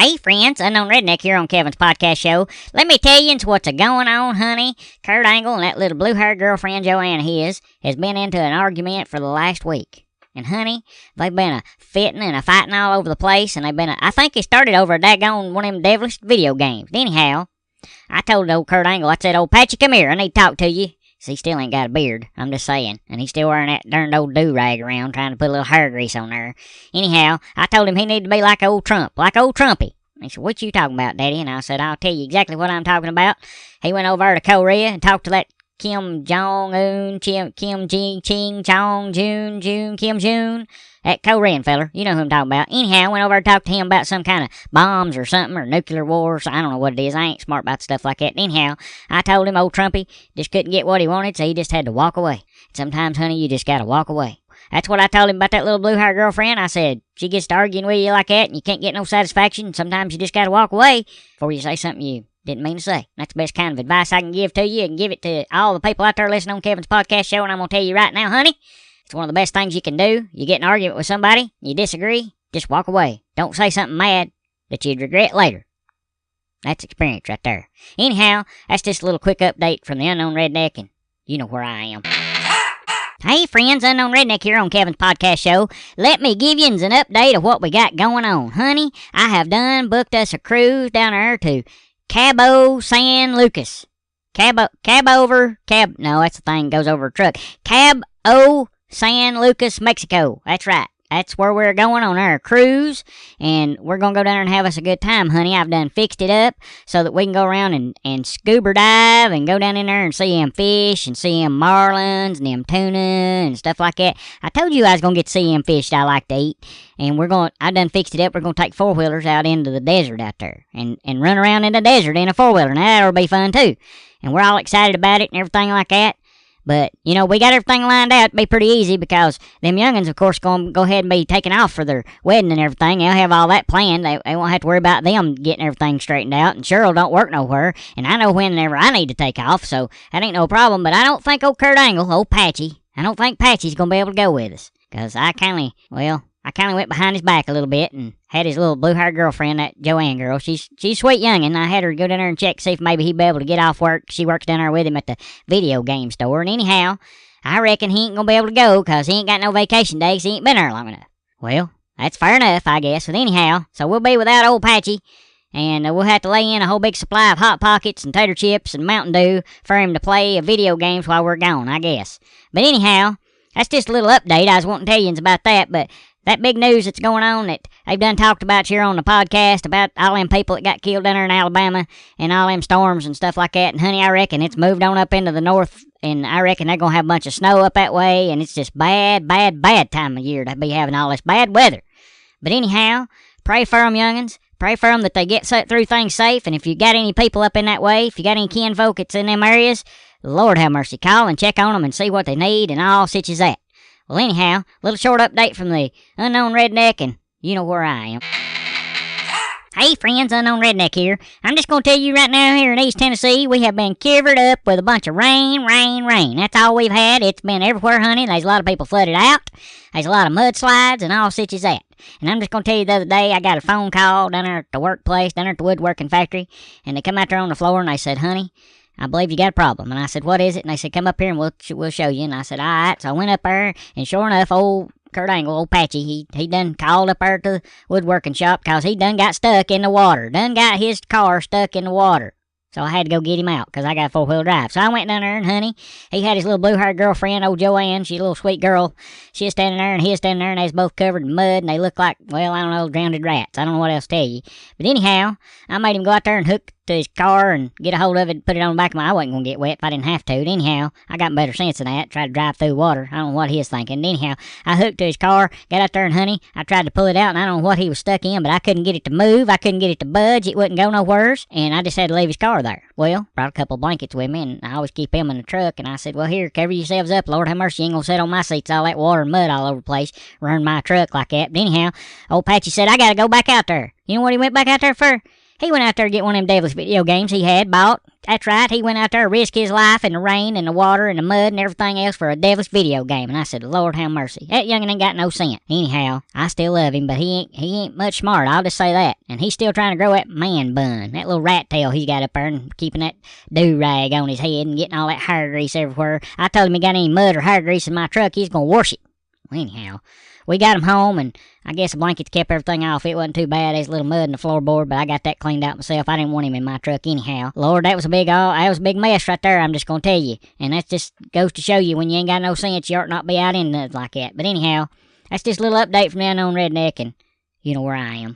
Hey friends, Unknown Redneck here on Kevin's podcast show. Let me tell you what's a-going on, honey. Kurt Angle and that little blue-haired girlfriend Joanne his has been into an argument for the last week. And honey, they've been a-fitting and a-fighting all over the place, and they've been I think it started over a daggone one of them devilish video games. Anyhow, I told old Kurt Angle, I said, "Old Patchy, come here, I need to talk to you." He still ain't got a beard, I'm just saying. And he's still wearing that darned old do-rag around, trying to put a little hair grease on there. Anyhow, I told him he needed to be like old Trump, like old Trumpy. He said, "What you talking about, Daddy?" And I said, "I'll tell you exactly what I'm talking about." He went over to Korea and talked to that Kim Jong-un, Kim Ching Chong Jun, Kim Jun, that Korean feller. You know who I'm talking about. Anyhow, went over to talk to him about some kind of bombs or something, or nuclear wars. I don't know what it is. I ain't smart about stuff like that. Anyhow, I told him old Trumpy just couldn't get what he wanted, so he just had to walk away. Sometimes, honey, you just gotta walk away. That's what I told him about that little blue-haired girlfriend. I said, she gets to arguing with you like that, and you can't get no satisfaction. Sometimes you just gotta walk away before you say something you didn't mean to say. That's the best kind of advice I can give to you, and give it to all the people out there listening on Kevin's podcast show. And I'm gonna tell you right now, honey, it's one of the best things you can do. You get in an argument with somebody, you disagree, just walk away. Don't say something mad that you'd regret later. That's experience right there. Anyhow, that's just a little quick update from the Unknown Redneck, and you know where I am. Hey friends, Unknown Redneck here on Kevin's podcast show. Let me give you an update of what we got going on. Honey, I have done booked us a cruise down there to Cabo San Lucas. No, that's the thing, goes over a truck. Cabo San Lucas, Mexico. That's right. That's where we're going on our cruise, and we're going to go down there and have us a good time, honey. I've done fixed it up so that we can go around and scuba dive and go down in there and see them fish and see them marlins and them tuna and stuff like that. I told you I was going to get to see them fish that I like to eat, and I done fixed it up. We're going to take four-wheelers out into the desert out there and run around in the desert in a four-wheeler. Now, that'll be fun, too. And we're all excited about it and everything like that. But, you know, we got everything lined out to be pretty easy because them youngins, of course, going to go ahead and be taking off for their wedding and everything. They'll have all that planned. They won't have to worry about them getting everything straightened out. And Cheryl don't work nowhere. And I know whenever I need to take off, so that ain't no problem. But I don't think old Kurt Angle, old Patchy, I don't think Patchy's going to be able to go with us. Because I kind of went behind his back a little bit and had his little blue-haired girlfriend, that Joanne girl. She's a sweet youngin'. I had her go down there and check to see if maybe he'd be able to get off work. She works down there with him at the video game store. And anyhow, I reckon he ain't going to be able to go because he ain't got no vacation days. He ain't been there long enough. Well, that's fair enough, I guess. But anyhow, so we'll be without old Patchy. And we'll have to lay in a whole big supply of Hot Pockets and tater chips and Mountain Dew for him to play video games while we're gone, I guess. But anyhow, that's just a little update. I was wanting to tell you about that, but that big news that's going on that they've done talked about here on the podcast about all them people that got killed down there in Alabama and all them storms and stuff like that. And honey, I reckon it's moved on up into the north, and I reckon they're going to have a bunch of snow up that way, and it's just bad time of year to be having all this bad weather. But anyhow, pray for them youngins. Pray for them that they get through things safe, and if you got any people up in that way, if you got any kinfolk that's in them areas, Lord have mercy, call and check on them and see what they need and all such as that. Well, anyhow, little short update from the Unknown Redneck, and you know where I am. Hey friends, Unknown Redneck here. I'm just going to tell you right now here in East Tennessee, we have been covered up with a bunch of rain. That's all we've had. It's been everywhere, honey. There's a lot of people flooded out. There's a lot of mudslides and all such as that. And I'm just going to tell you the other day, I got a phone call down there at the workplace, down there at the woodworking factory, and they come out there on the floor and they said, "Honey, I believe you got a problem." And I said, "What is it?" And they said, "Come up here and we'll show you." And I said, "All right." So I went up there, and sure enough, old Kurt Angle, old Patchy, he done called up there to the woodworking shop because he done got stuck in the water. Done got his car stuck in the water. So I had to go get him out because I got a four-wheel drive. So I went down there, and honey, he had his little blue-haired girlfriend, old Joanne. She's a little sweet girl. She was standing there, and he was standing there, and they was both covered in mud, and they looked like, well, I don't know, drowned rats. I don't know what else to tell you. But anyhow, I made him go out there and hook to his car and get a hold of it and put it on the back of my... I wasn't going to get wet if I didn't have to. But anyhow, I got better sense than that. Tried to drive through water. I don't know what he was thinking. And anyhow, I hooked to his car, got out there, and honey, I tried to pull it out, and I don't know what he was stuck in, but I couldn't get it to move. I couldn't get it to budge. It wouldn't go nowheres. And I just had to leave his car there. Well, brought a couple of blankets with me, and I always keep them in the truck. And I said, "Well, here, cover yourselves up. Lord have mercy, you ain't going to sit on my seats, all that water and mud all over the place, run my truck like that." But anyhow, old Patchy said, "I got to go back out there." You know what he went back out there for? He went out there to get one of them devilish video games he had bought. That's right, he went out there to risk his life in the rain and the water and the mud and everything else for a devilish video game. And I said, Lord have mercy. That youngin' ain't got no sense. Anyhow, I still love him, but he ain't much smart, I'll just say that. And he's still trying to grow that man bun, that little rat tail he's got up there, and keeping that do-rag on his head and getting all that hair grease everywhere. I told him he got any mud or hair grease in my truck, he's gonna wash it. Well, anyhow, we got him home, and I guess the blankets kept everything off. It wasn't too bad. There's a little mud in the floorboard, but I got that cleaned out myself. I didn't want him in my truck anyhow. Lord, that was a big mess right there, I'm just gonna tell you. And that just goes to show you when you ain't got no sense, you ought not be out in nothing like that. But anyhow, that's just a little update from the Unknown Redneck, and you know where I am.